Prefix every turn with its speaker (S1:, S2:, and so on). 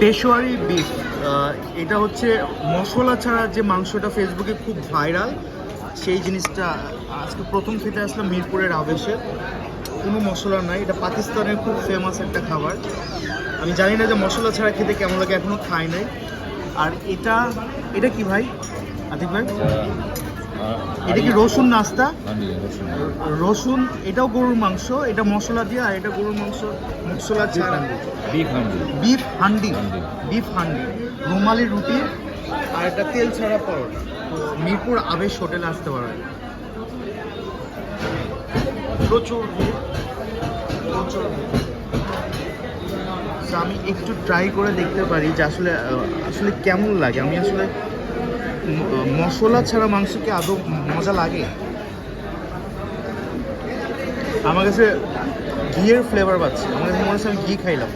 S1: Peshawari beef, এটা হচ্ছে মশলা ছাড়া যে মাংসটা ফেসবুকে খুব ভাইরাল, সেই জিনিসটা আজকে প্রথম খেতে আসলাম মিরপুরের আবেশে। কোনো মশলা নাই, এটা পাকিস্তানের খুব ফেমাস একটা খাবার। আমি জানি না যে মশলা ছাড়া খেতে কেমন লাগে, এখনও খাই নাই। আর এটা এটা কি ভাই আতিক ভাই? এটা কি রসুন নাস্তা? রসুন, এটাও গরুর মাংস, এটা মশলা দিয়ে, আর এটা গরুর মাংস মশলা ছাড়া। বিফ হান্ডি, বিফ হান্ডি, রুমালি রুটি, আর এটা তেল ছাড়া পরোটা। তো মিরপুর আবেশ হোটেলে আসতে পারবেন। প্রচুর ভিড়, প্রচুর ভিড়। আমি একটু ট্রাই করে দেখতে পারি যে আসলে আসলে কেমন লাগে। আমি আসলে মশলা ছাড়া মাংস কি আদৌ মজা লাগে? আমার কাছে ঘিয়ের ফ্লেভার পাচ্ছি, আমার কাছে মনে হচ্ছে আমি ঘি খাইলাম।